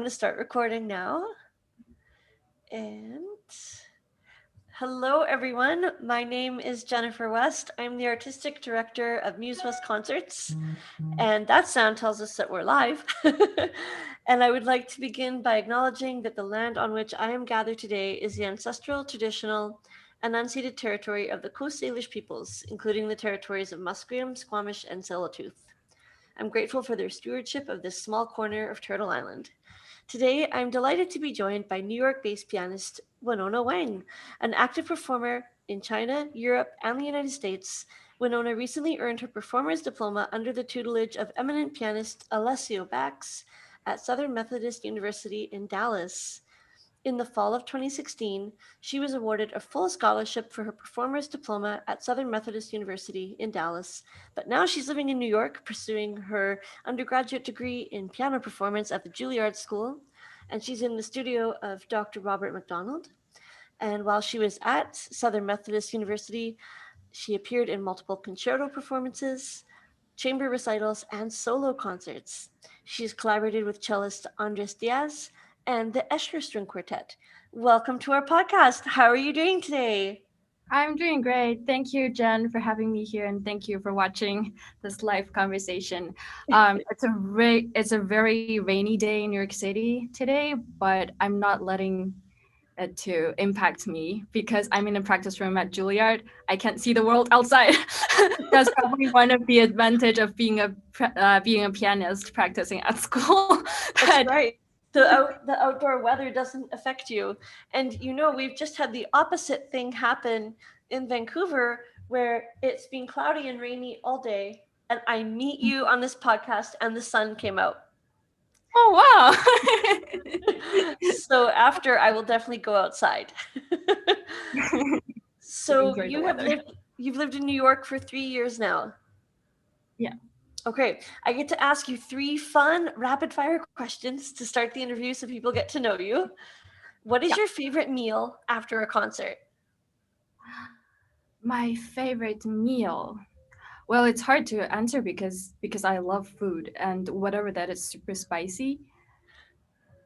going to start recording now. And hello, everyone. My name is Jennifer West. I'm the artistic director of Müzewest Concerts. And that sound tells us that we're live. And I would like to begin by acknowledging that the land on which I am gathered today is the ancestral, traditional, and unceded territory of the Coast Salish peoples, including the territories of Musqueam, Squamish, and Tsleil-Waututh. I'm grateful for their stewardship of this small corner of Turtle Island. Today, I'm delighted to be joined by New York-based pianist Yinuo Wang, an active performer in China, Europe, and the United States. Winona recently earned her performer's diploma under the tutelage of eminent pianist Alessio Bax at Southern Methodist University in Dallas. In the fall of 2016, she was awarded a full scholarship for her performer's diploma at Southern Methodist University in Dallas, but now she's living in New York, pursuing her undergraduate degree in piano performance at the Juilliard School, and she's in the studio of Dr. Robert McDonald. And while she was at Southern Methodist University, she appeared in multiple concerto performances, chamber recitals, and solo concerts. She's collaborated with cellist Andres Diaz and the Escher String Quartet. Welcome to our podcast. How are you doing today? I'm doing great. Thank you, Jen, for having me here, and thank you for watching this live conversation. It's a very rainy day in New York City today, but I'm not letting it to impact me because I'm in a practice room at Juilliard. I can't see the world outside. That's probably one of the advantage of being a pianist practicing at school. That's right. The outdoor weather doesn't affect you. And we've just had the opposite thing happen in Vancouver, where it's been cloudy and rainy all day. And I meet you on this podcast and the sun came out. Oh, wow. So after, I will definitely go outside. So you've lived in New York for 3 years now. Yeah. Okay, I get to ask you 3 fun rapid fire questions to start the interview so people get to know you. What is your favorite meal after a concert? My favorite meal. Well, it's hard to answer because I love food, and whatever that is super spicy,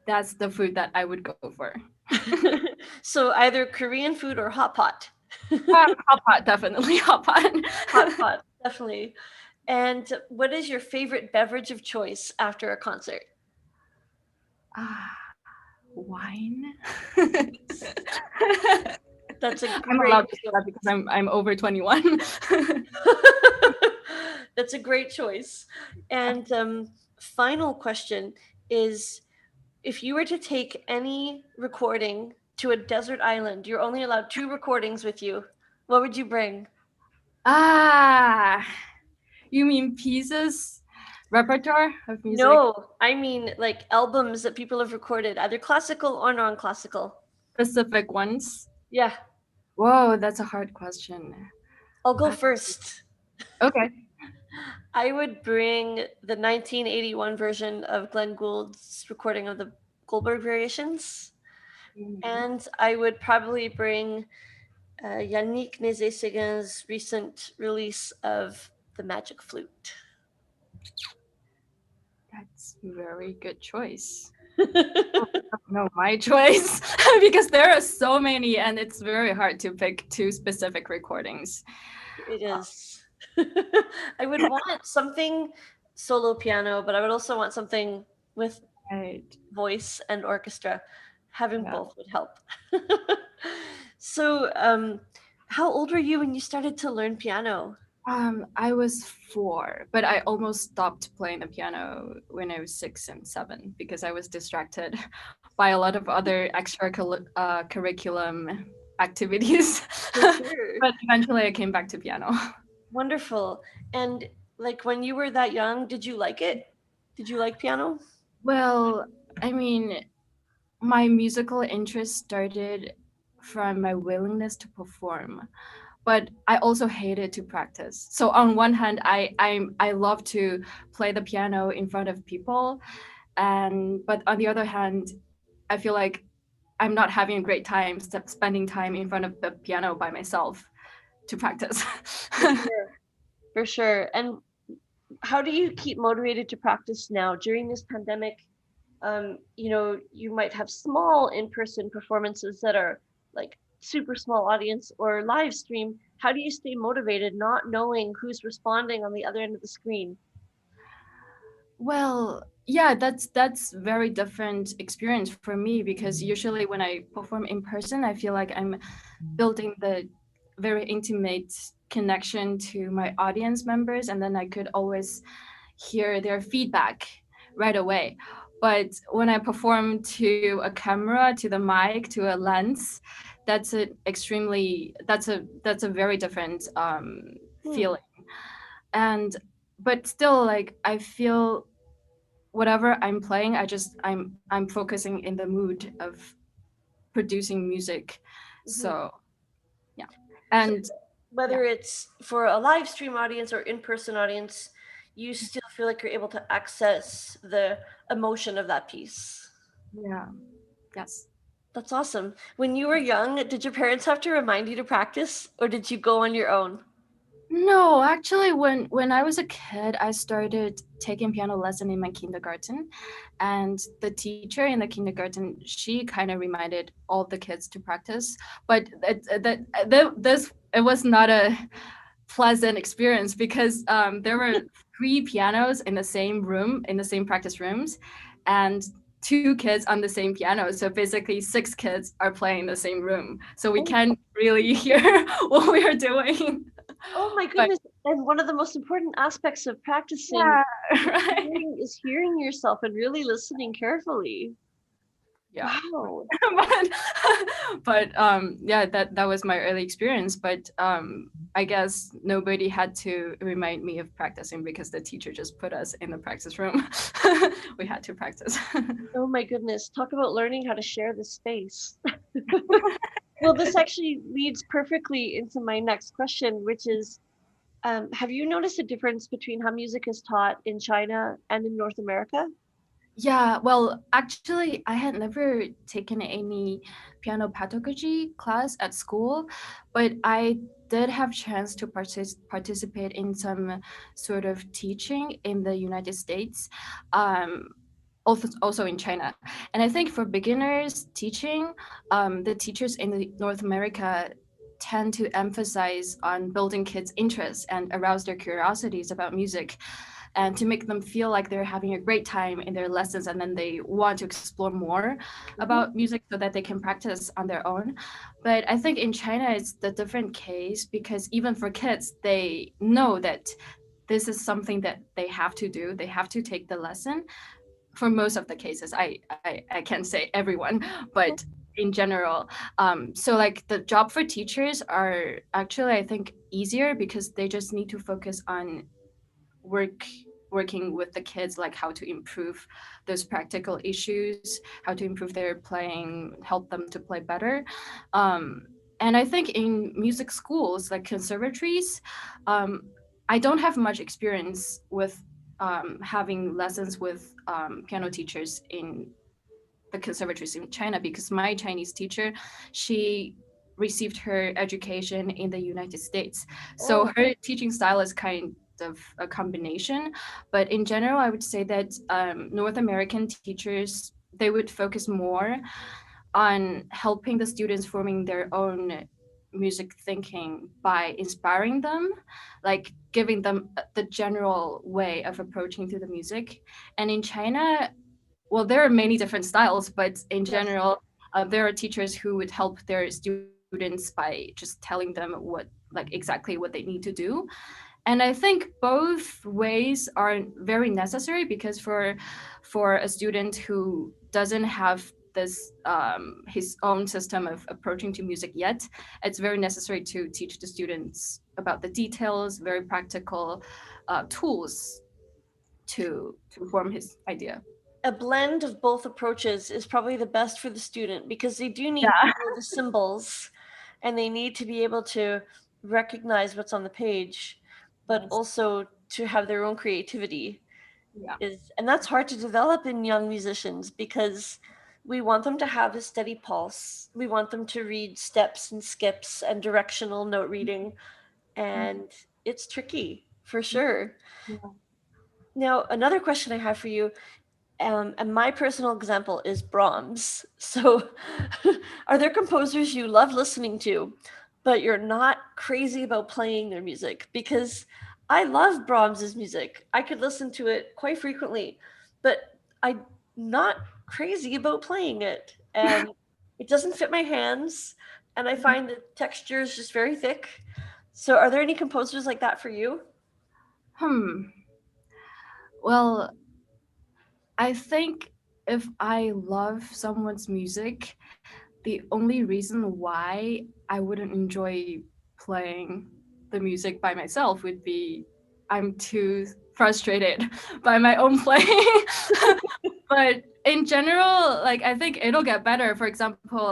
that's the food that I would go for. So either Korean food or hot pot. Hot pot, definitely hot pot. Hot pot, definitely. And what is your favorite beverage of choice after a concert? Wine. That's a great. I'm allowed to say that because I'm over 21. That's a great choice. And final question is, if you were to take any recording to a desert island, you're only allowed 2 recordings with you, what would you bring? You mean pieces? Repertoire of music? No, I mean like albums that people have recorded, either classical or non-classical. Specific ones? Yeah. Whoa, that's a hard question. I'll go first. Okay. I would bring the 1981 version of Glenn Gould's recording of the Goldberg Variations. Mm-hmm. And I would probably bring Yannick Nézet-Séguin's recent release of The Magic Flute. That's a very good choice. No, my choice, because there are so many and it's very hard to pick 2 specific recordings. It is. I would want something solo piano, but I would also want something with voice and orchestra. Having both would help. So, how old were you when you started to learn piano? I was 4, but I almost stopped playing the piano when I was 6 and 7 because I was distracted by a lot of other extra curriculum activities. Sure. But eventually I came back to piano. Wonderful. And like when you were that young, did you like it? Did you like piano? Well, I mean, my musical interest started from my willingness to perform. But I also hated to practice. So on one hand, I love to play the piano in front of people, but on the other hand, I feel like I'm not having a great time spending time in front of the piano by myself to practice. For sure. And how do you keep motivated to practice now during this pandemic? You might have small in-person performances that are like super small audience or live stream. How do you stay motivated not knowing who's responding on the other end of the screen? Well, yeah, that's very different experience for me because usually when I perform in person, I feel like I'm building the very intimate connection to my audience members, and then I could always hear their feedback right away. But when I perform to a camera, to the mic, to a lens, that's a very different Hmm. feeling. And but still, like, I feel whatever I'm playing, I'm focusing in the mood of producing music. Hmm. So yeah. So And yeah, whether it's for a live stream audience or in-person audience, you still feel like you're able to access the emotion of that piece. yeah, yes. That's awesome. When you were young, did your parents have to remind you to practice, or did you go on your own? No, actually, when I was a kid, I started taking piano lesson in my kindergarten, and the teacher in the kindergarten, she kind of reminded all the kids to practice. But this it was not a pleasant experience because there were three pianos in the same room, in the same practice rooms, and two kids on the same piano. So basically, six kids are playing in the same room. So we Oh, can't really hear what we are doing. oh my But goodness. And one of the most important aspects of practicing yeah, is right. hearing yourself and really listening carefully. Yeah. Wow. But yeah, that was my early experience. But I guess nobody had to remind me of practicing because the teacher just put us in the practice room. We had to practice. Oh my goodness. Talk about learning how to share the space. Well, this actually leads perfectly into my next question, which is have you noticed a difference between how music is taught in China and in North America? Yeah, well, actually, I had never taken any piano pedagogy class at school, but I did have chance to participate in some sort of teaching in the United States, um, also in China. And I think for beginners teaching, the teachers in North America tend to emphasize on building kids' interests and arouse their curiosities about music and to make them feel like they're having a great time in their lessons and then they want to explore more Mhm. about music so that they can practice on their own. But I think in China it's the different case because even for kids they know that this is something that they have to do, they have to take the lesson for most of the cases. I can't say everyone, but in general. So like the job for teachers are actually I think easier because they just need to focus on work working with the kids, like how to improve those practical issues, how to improve their playing, help them to play better. um, and I think in music schools like conservatories, um, I don't have much experience with having lessons with piano teachers in the conservatories in China because my Chinese teacher, she received her education in the United States. So Oh, her teaching style is kind of a combination. But in general, I would say that North American teachers, they would focus more on helping the students forming their own music thinking by inspiring them, like giving them the general way of approaching to the music. And in China, well, there are many different styles, but in yes. general, there are teachers who would help their students by just telling them exactly what they need to do. And I think both ways are very necessary because for a student who doesn't have this his own system of approaching to music yet, it's very necessary to teach the students about the details, very practical tools to form his idea. A blend of both approaches is probably the best for the student because they do need to Yeah. know the symbols and they need to be able to recognize what's on the page, but Yes. also to have their own creativity. Yeah. Is and that's hard to develop in young musicians because we want them to have a steady pulse. We want them to read steps and skips and directional note reading, and it's tricky for sure. Yeah. Now, another question I have for you, And my personal example is Brahms. So, are there composers you love listening to, but you're not crazy about playing their music? Because I love Brahms's music. I could listen to it quite frequently, but I'm not crazy about playing it. And it doesn't fit my hands, and I find the texture is just very thick. So, are there any composers like that for you? Hmm. Well, I think if I love someone's music, the only reason why I wouldn't enjoy playing the music by myself would be I'm too frustrated by my own playing. But in general, like I think it'll get better. For example,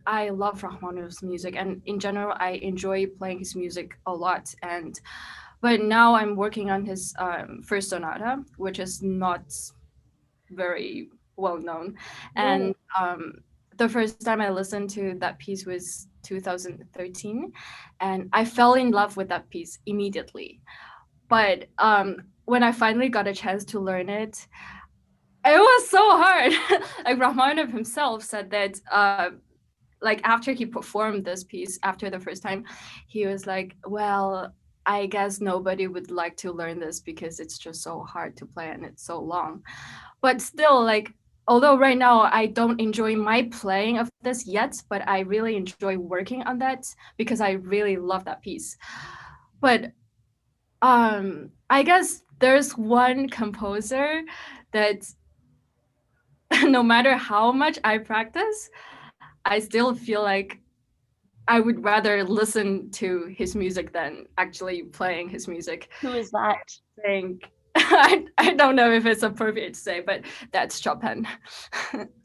I love Rahmanov's music, and in general, I enjoy playing his music a lot. And but now I'm working on his first sonata, which is not very well known. And No. the first time I listened to that piece was 2013, and I fell in love with that piece immediately. But when I finally got a chance to learn it, it was so hard. Like Rachmaninoff himself said that like after he performed this piece after the first time, he was like, well, I guess nobody would like to learn this because it's just so hard to play and it's so long. But still, like, although right now I don't enjoy my playing of this yet, but I really enjoy working on that because I really love that piece. But I guess there's one composer that no matter how much I practice, I still feel like I would rather listen to his music than actually playing his music. Who is that? I think I don't know if it's appropriate to say, but that's Chopin.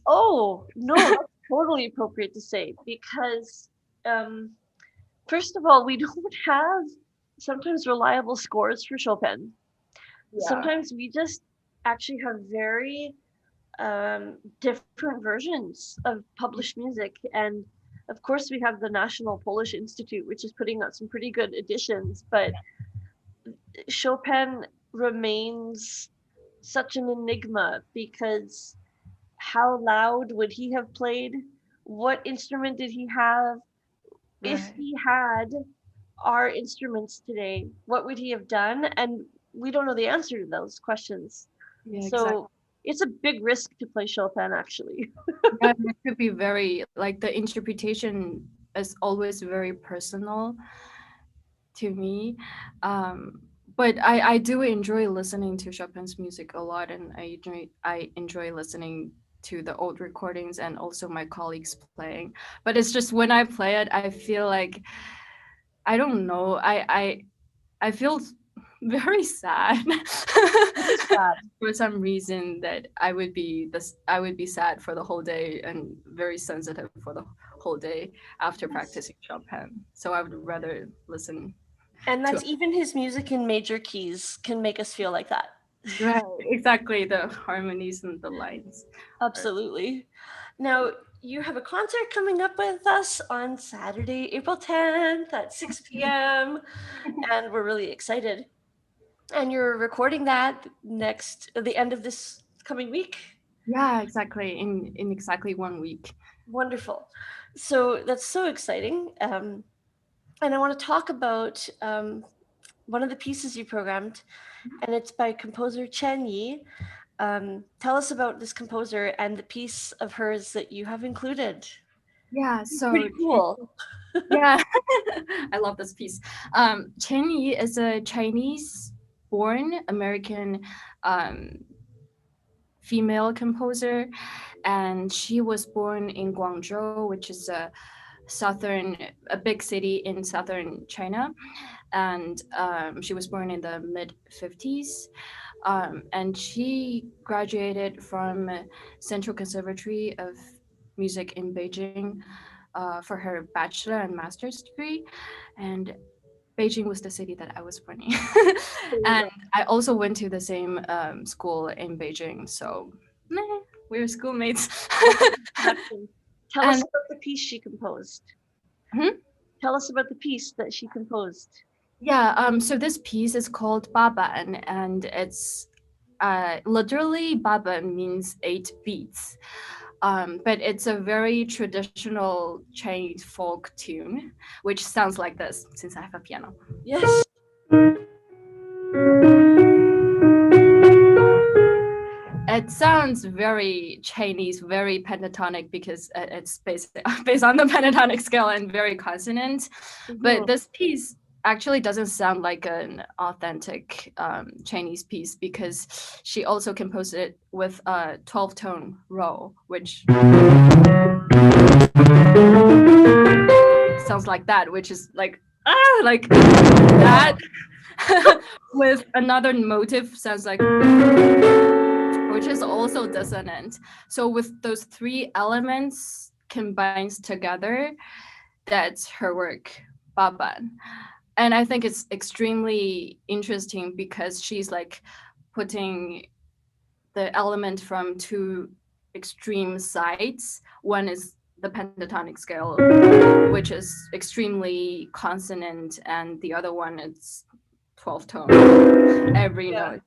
Oh, no, that's totally appropriate to say because, um, first of all, we don't have sometimes reliable scores for Chopin. Yeah. Sometimes we just actually have very different versions of published music. And of course, we have the National Polish Institute, which is putting out some pretty good editions, but Chopin remains such an enigma because how loud would he have played? What instrument did he have? If Right. he had our instruments today, what would he have done? And we don't know the answer to those questions. Yeah, exactly. So it's a big risk to play Chopin, actually. Yeah, it could be very like the interpretation is always very personal to me. Um, but I do enjoy listening to Chopin's music a lot, and I enjoy listening to the old recordings and also my colleagues playing. But it's just when I play it, I feel like I don't know. I feel very sad It is sad. for some reason that I would be sad for the whole day and very sensitive for the whole day after Yes. practicing Chopin. So I would rather listen And to that's even his music in major keys can make us feel like that. right exactly the harmonies and the lines. Are, Absolutely. Now, you have a concert coming up with us on Saturday, April 10th at 6 p.m., and we're really excited. And you're recording that next, at the end of this coming week? yeah, exactly. In exactly 1 week. Wonderful. So that's so exciting. And I want to talk about one of the pieces you programmed, and it's by composer Chen Yi. Tell us about this composer and the piece of hers that you have included. Yeah. It's pretty So cool. yeah, I love this piece. Chen Yi is a Chinese-born American um, female composer, and she was born in Guangzhou, which is a big city in southern China, and she was born in the mid 50s. And she graduated from Central Conservatory of Music in Beijing for her bachelor and master's degree. And Beijing was the city that I was born in. There you And go. I also went to the same school in Beijing. So meh, we're schoolmates. Wonderful connection. Tell us And about the piece she composed. hmm, Tell us about the piece that she composed. yeah, so this piece is called Baban, and it's literally baba means 8 beats. But it's a very traditional Chinese folk tune, which sounds like this since I have a piano. Yes. It sounds very Chinese, very pentatonic because it's based based on the pentatonic scale and very consonant. But Mhm. this piece actually doesn't sound like an authentic Chinese piece because she also composed it with a 12-tone roll, which sounds like that, which is like that, with another motive sounds like, which is also dissonant. So with those 3 elements combines together, that's her work, Baban. And I think it's extremely interesting because she's like putting the element from 2 extreme sides. One is the pentatonic scale, which is extremely consonant, and the other one is 12 tone every Yeah. note.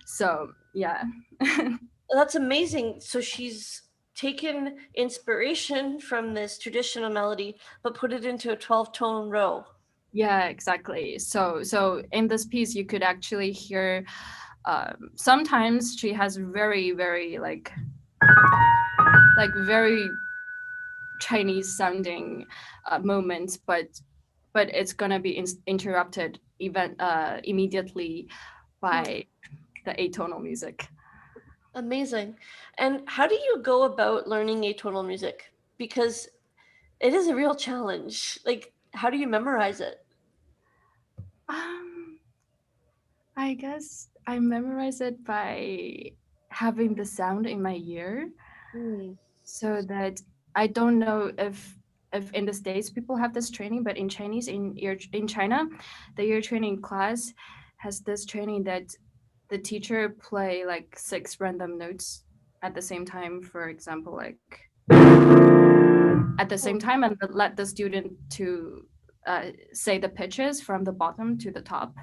So yeah. That's amazing. So she's taken inspiration from this traditional melody, but put it into a 12-tone row. Yeah, exactly. So in this piece you could actually hear, sometimes she has very like very Chinese sounding moments, but it's gonna be interrupted immediately Hmm. by the atonal music. Amazing. And how do you go about learning atonal music? Because it is a real challenge. Like, how do you memorize it? um I guess I memorize it by having the sound in my ear, Hmm. so that I don't know if in the States people have this training, but in Chinese, in China, the ear training class has this training that the teacher play like 6 random notes at the same time, for example, like at the same Hmm. time, and let the student to say the pitches from the bottom to the top.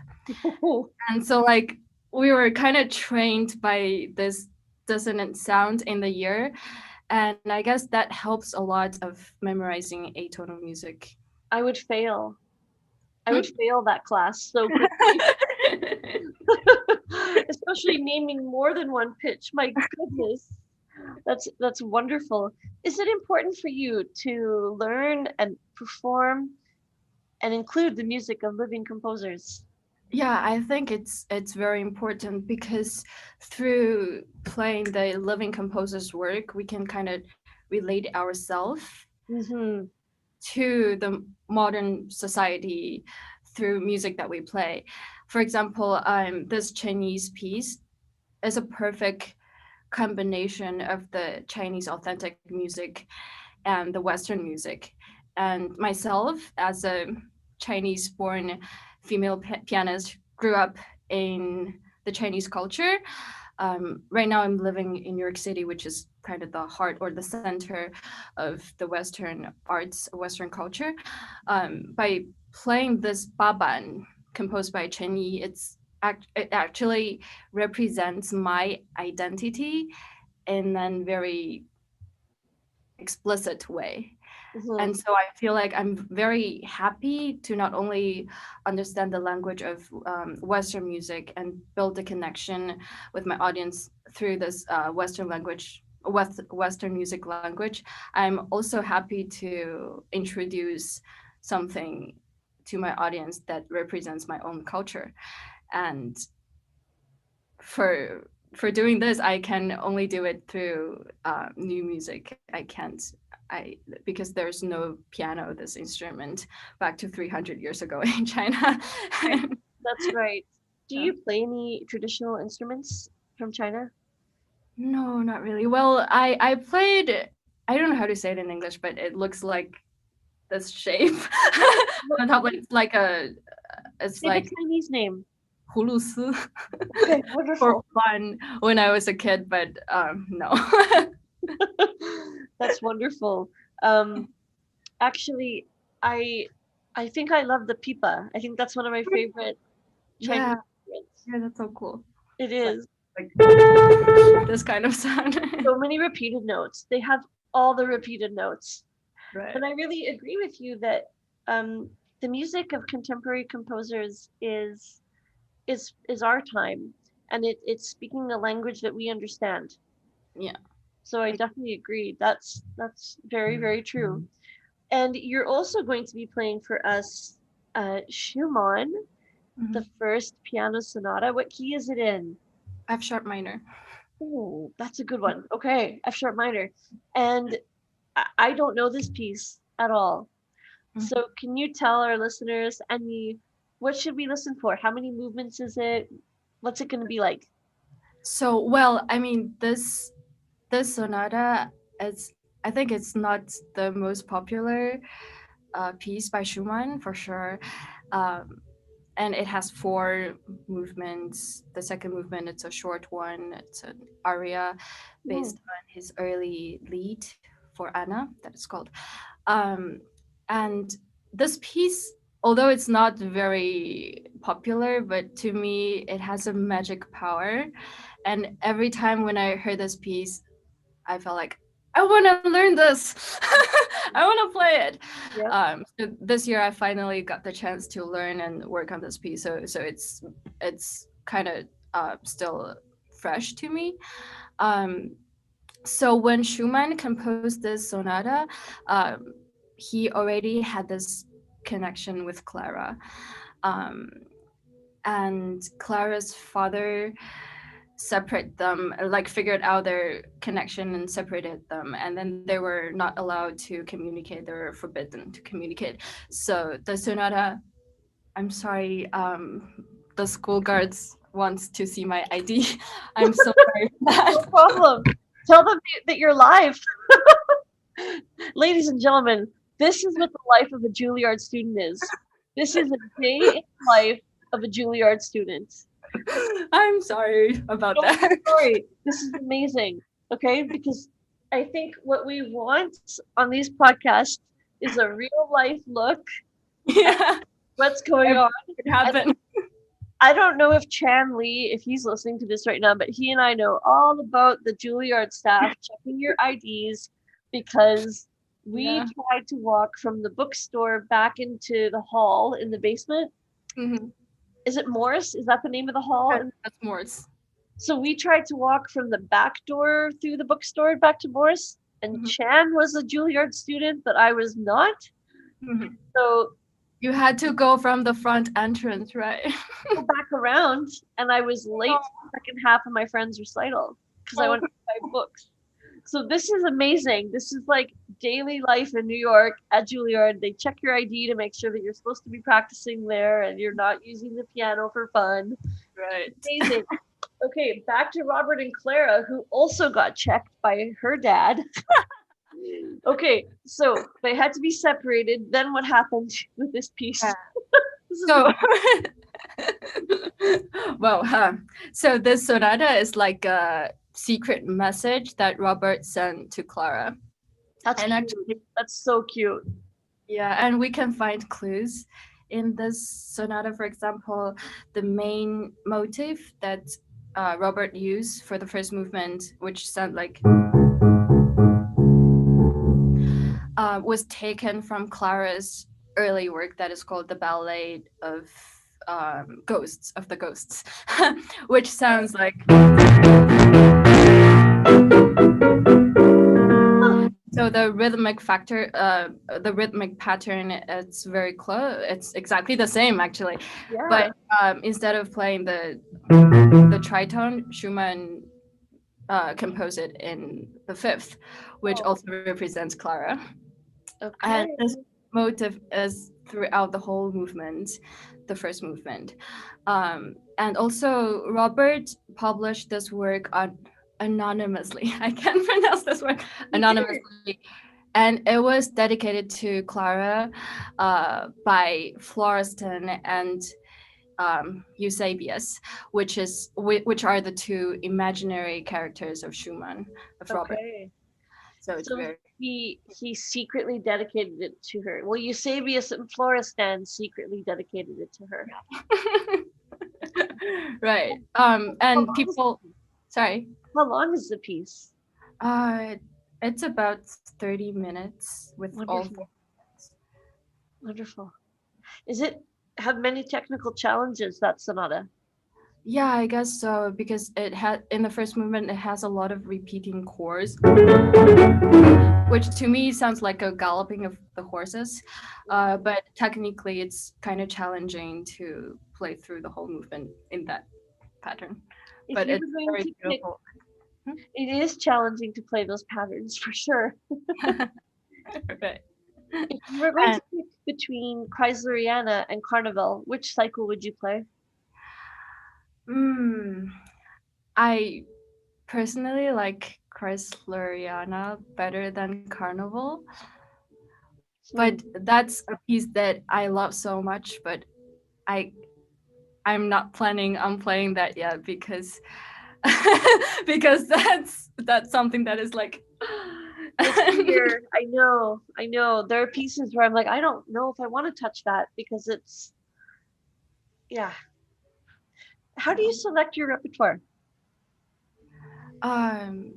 And so like we were kind of trained by this dissonant sound in the ear, and I guess that helps a lot of memorizing atonal music. I would fail. I would Hmm? fail that class so quickly. Especially naming more than one pitch. My goodness. That's wonderful. Is it important for you to learn and perform and include the music of living composers? Yeah, I think it's very important because through playing the living composer's work, we can kind of relate ourselves Mm-hmm. to the modern society through music that we play. For example, this Chinese piece is a perfect combination of the Chinese authentic music and the Western music. And myself, as a Chinese born female pianist, grew up in the Chinese culture. Right now, I'm living in New York City, which is kind of the heart or the center of the Western arts, Western culture. By playing this baban composed by Chen Yi, it actually represents my identity in a very explicit way. Mm-hmm. And so I feel like I'm very happy to not only understand the language of Western music and build a connection with my audience through this Western music language. I'm also happy to introduce something to my audience that represents my own culture. And for doing this, I can only do it through new music. I can't. I Because there's no piano, this instrument, back to 300 years ago in China. That's right. Do Yeah. you play any traditional instruments from China? No, not really. Well, I played. I don't know how to say it in English, but it looks like this shape What, on top. Like it's say the like Chinese name. 葫芦丝 Okay, for wonderful. fun when I was a kid, but no. That's wonderful. Um, Actually, I I think I love the pipa. I think that's one of my favorite Chinese Yeah, instruments. yeah, that's so cool. It But is. like this kind of sound. So many repeated notes. They have all the repeated notes. Right. And I really agree with you that the music of contemporary composers is our time, and it's speaking a language that we understand. Yeah. So I definitely agree. That's very, very true. And you're also going to be playing for us Schumann, the first piano sonata. What key is it in? F sharp minor. Oh, that's a good one. Okay, F sharp minor. And I don't know this piece at all. So can you tell our listeners what should we listen for? How many movements is it? What's it going to be like? So, well, I mean, this sonata is, I think it's not the most popular piece by Schumann for sure. And it has 4 movements. The second movement, it's a short one. It's an aria based on his early lead for Anna, that is called. And this piece, although it's not very popular, but to me, it has a magic power. And every time when I heard this piece, I felt like, I want to learn this. I want to play it. Yep. So this year I finally got the chance to learn and work on this piece. So it's kind of still fresh to me. So when Schumann composed this sonata, he already had this connection with Clara, and Clara's father separate them, like figured out their connection and separated them, and then they were not allowed to communicate. They were forbidden to communicate. So the sonata, I'm sorry, the school guards wants to see my ID. I'm so sorry for that. No problem. Tell them that you're live. Ladies and gentlemen, this is what the life of a Juilliard student is. This is a day in the life of a Juilliard student. I'm sorry about Don't that. be sorry. This is amazing. Okay, because I think what we want on these podcasts is a real life look Yeah, what's going on. it happened. I don't know if Chan Lee, if he's listening to this right now, but he and I know all about the Juilliard staff checking your IDs because we tried to walk from the bookstore back into the hall in the basement. Mm-hmm. Is it Morris? Is that the name of the hall? That's Morris. So we tried to walk from the back door through the bookstore back to Morris, and Chan was a Juilliard student, but I was not. So you had to go from the front entrance, right? go back around, and I was late to the second half of my friend's recital because I went to buy books. So this is amazing. This is like daily life in New York at Juilliard. They check your ID to make sure that you're supposed to be practicing there and you're not using the piano for fun. Right. Amazing. Okay, back to Robert and Clara, who also got checked by her dad. Okay, so they had to be separated. Then what happened with this piece? So, well, so this sonata is like a secret message that Robert sent to Clara. That's and cute. actually, that's so cute. Yeah, and we can find clues in this sonata. For example, the main motive that Robert used for the first movement, which sound like was taken from Clara's early work that is called the Ballet of Ghosts, of the Ghosts, which sounds like. So the rhythmic factor, the rhythmic pattern, it's very close. It's exactly the same, actually. Yeah. But instead of playing the tritone, Schumann composed it in the fifth, which also represents Clara. Okay. And this motive is throughout the whole movement, the first movement. And also, Robert published this work anonymously. I can't pronounce this word. Anonymously. And it was dedicated to Clara by Florestan and Eusebius, which are the 2 imaginary characters of Schumann, of Robert. So it's very. He secretly dedicated it to her. Well, Eusebius and Florestan secretly dedicated it to her. Right. And people. Sorry. How long is the piece? Uh, it's about 30 minutes with all four. Wonderful. Wonderful. Is it have many technical challenges, that sonata? Yeah, I guess so because it had in the first movement it has a lot of repeating chords, which to me sounds like a galloping of the horses. But technically, it's kind of challenging to play through the whole movement in that pattern. If But you it's were going very to pick, beautiful. it is challenging to play those patterns for sure. Right. If you were going And to pick between Kreisleriana and Carnival, which cycle would you play? I personally like Kreisleriana better than Carnival, Hmm. but that's a piece that I love so much. But I I'm not planning on playing that yet because because that's something that is like It's weird. I know. There are pieces where I'm like, I don't know if I want to touch that because it's, yeah. How do you select your repertoire? um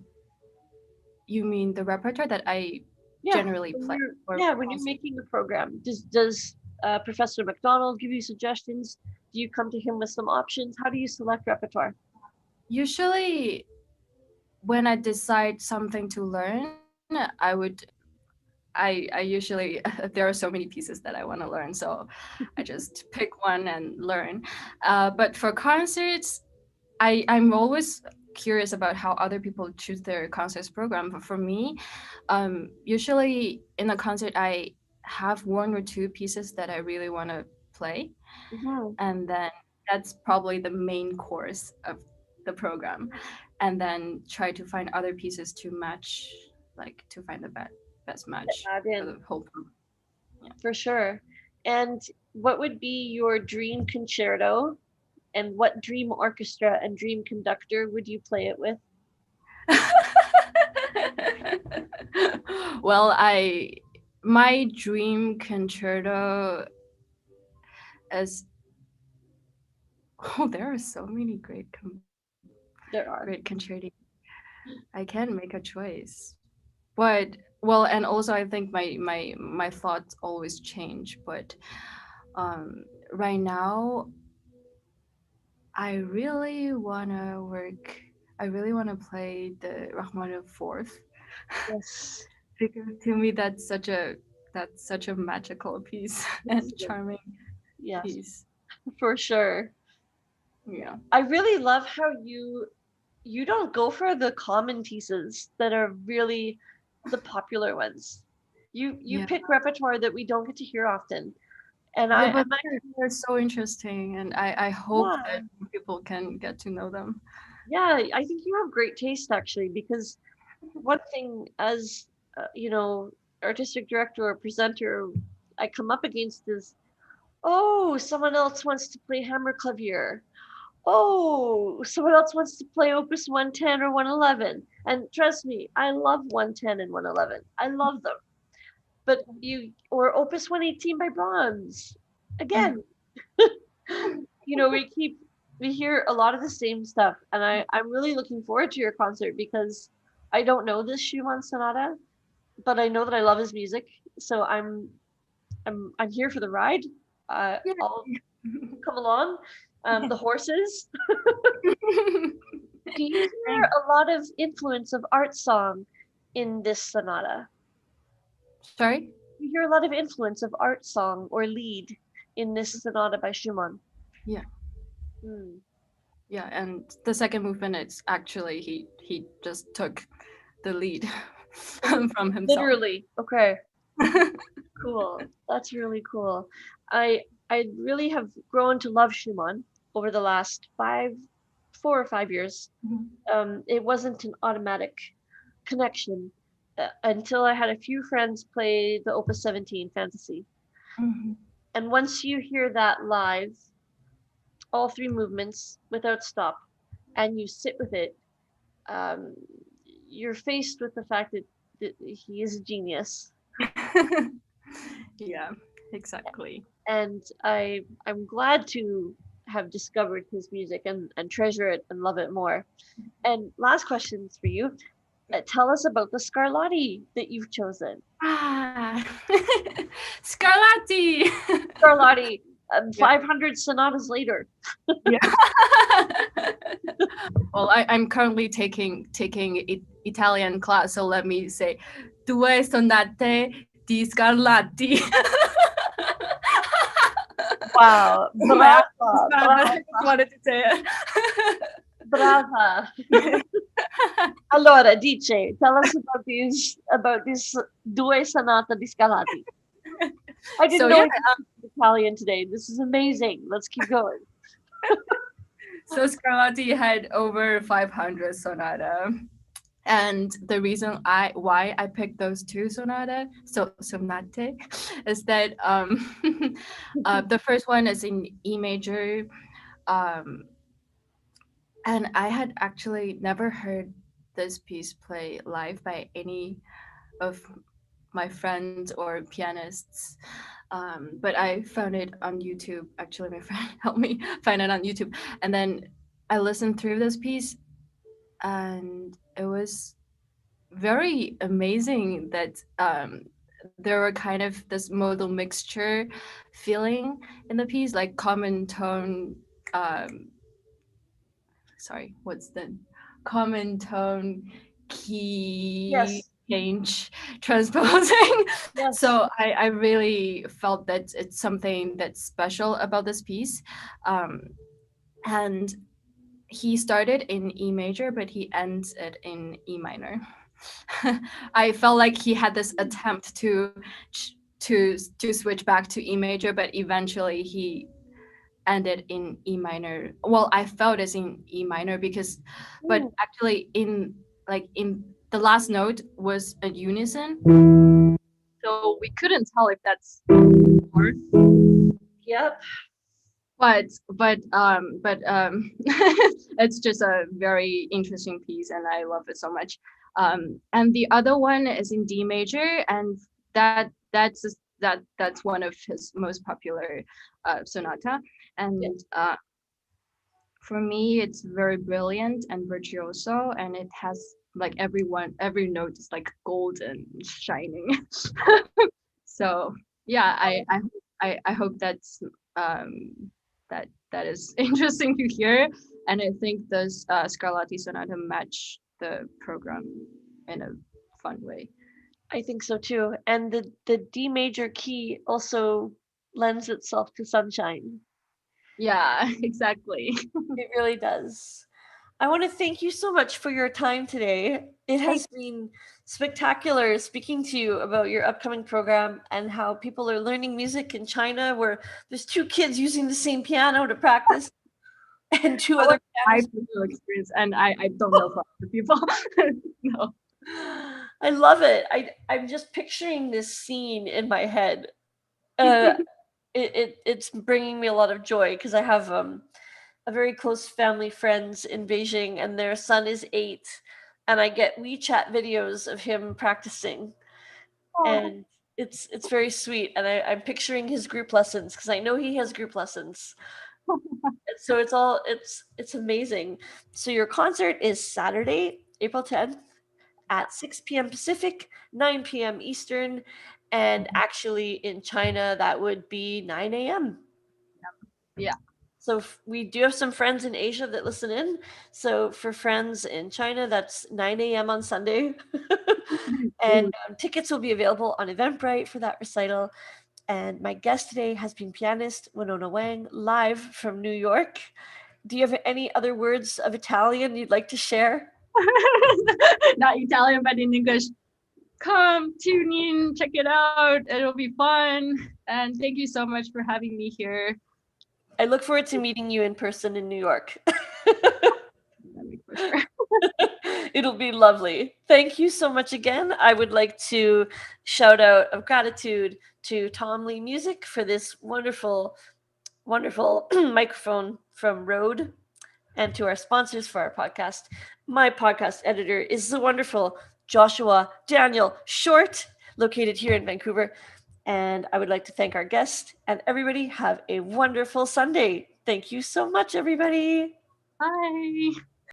you mean the repertoire that I Yeah, generally play or yeah, for when you're concert? making a program, does Professor McDonald give you suggestions? Do you come to him with some options? How do you select repertoire? Usually when I decide something to learn, I usually there are so many pieces that I want to learn, so I just pick one and learn. But for concerts, I'm always curious about how other people choose their concerts program. But for me, usually in a concert, I have one or two pieces that I really want to play, Hmm. and then that's probably the main course of the program, and then try to find other pieces to match, like to find the best match Add for in the whole program. for sure. And what would be your dream concerto? And what dream orchestra and dream conductor would you play it with? Well, I my dream concerto is there are so many There great are. concerti. I can't make a choice. But well, and also I think my thoughts always change. But right now, I really wanna work. I really wanna play the Rachmaninoff Fourth Yes. because to me that's such a magical piece Yes, and it is. charming Yes, piece. for sure. Yeah. I really love how you don't go for the common pieces that are really the popular ones. You Yeah. pick repertoire that we don't get to hear often. And Yeah, I but I'm actually, they're so interesting, and I hope yeah, that people can get to know them. yeah, I think you have great taste actually because one thing as you know, artistic director or presenter I come up against is, oh, someone else wants to play hammerklavier. Oh, someone else wants to play Opus 110 or 111. And trust me, I love 110 and 111. I love them. But or Opus 118 by Brahms. Mhm. Again, we hear a lot of the same stuff. And I'm really looking forward to your concert because I don't know this Schumann sonata, but I know that I love his music. So I'm here for the ride. Yeah. I'll come along. The horses. Do you hear Thanks. a lot of influence of art song in this sonata? Sorry? You hear a lot of influence of art song or lead in this sonata by Schumann. Yeah. Hmm. Yeah, and the second movement it's actually he just took the lead from himself. Literally. Okay. Cool. That's really cool. I really have grown to love Schumann over the last 4 or 5 years. Mhm. It wasn't an automatic connection until I had a few friends play the Opus 17 Fantasy. Mhm. And once you hear that live, all three movements without stop, and you sit with it, um, you're faced with the fact that he is a genius. Yeah, exactly. And I'm glad to have discovered his music and treasure it and love it more. And last questions for you. Tell us about the Scarlatti that you've chosen. Ah, Scarlatti. Scarlatti, Yeah. 500 sonatas later. Yeah. Well, I'm currently taking Italian class, so let me say, due sonate di Scarlatti. Wow, My brava, accent is bad, but I just brava, wanted to say it. brava. Allora, dice, tell us about these due sonata di Scarlatti. I didn't So know yeah, we could speak Italian today. This is amazing. Let's keep going. so Scarlatti had over 500 sonata. And the reason why I picked those two sonate is that the first one is in E major, um, and I had actually never heard this piece play live by any of my friends or pianists. But I found it on YouTube. Actually, my friend helped me find it on YouTube, and then I listened through this piece, and it was very amazing that there were kind of this modal mixture feeling in the piece, like common tone. Um, sorry, what's the common tone key Yes, change transposing? yes. So I really felt that it's something that's special about this piece. Um, and he started in E major, but he ends it in E minor. I felt like he had this attempt to switch back to E major, but eventually he ended in E minor. Well, I felt it's in E minor because, but Ooh, actually in the last note was a unison, so we couldn't tell if that's fourth. yep. But it's just a very interesting piece, and I love it so much. And the other one is in D major, and that's one of his most popular sonata. Yeah. And for me, it's very brilliant and virtuoso, and it has like every note is like golden, shining. So yeah, I hope that's that is interesting to hear, and I think those Scarlatti sonata match the program in a fun way. I think so too. And the D major key also lends itself to sunshine. Yeah, exactly. It really does. I want to thank you so much for your time today. It Thank has been spectacular speaking to you about your upcoming program and how people are learning music in China, where there's two kids using the same piano to practice and two that was other my pianists. personal experience, and I don't know for other people. No. I love it. I'm just picturing this scene in my head. Uh, it's bringing me a lot of joy because I have a very close family friends in Beijing, and their son is 8, and I get WeChat videos of him practicing, Oh. and it's very sweet. And I'm picturing his group lessons because I know he has group lessons. And so it's amazing. So your concert is Saturday, April 10th at 6 p.m. Pacific, 9 p.m. Eastern, and actually in China that would be 9 a.m. Yeah. So we do have some friends in Asia that listen in. So for friends in China, that's 9 a.m. on Sunday. And tickets will be available on Eventbrite for that recital. And my guest today has been pianist Yinuo Wang, live from New York. Do you have any other words of Italian you'd like to share? Not Italian, but in English. Come, tune in, check it out. It'll be fun. And thank you so much for having me here. I look forward to meeting you in person in New York. For sure. It'll be lovely. Thank you so much again. I would like to shout out of gratitude to Tom Lee Music for this wonderful, wonderful microphone from Rode, and to our sponsors for our podcast. My podcast editor is the wonderful Joshua Daniel Short, located here in Vancouver. And I would like to thank our guest, and everybody have a wonderful Sunday. Thank you so much, everybody. Bye.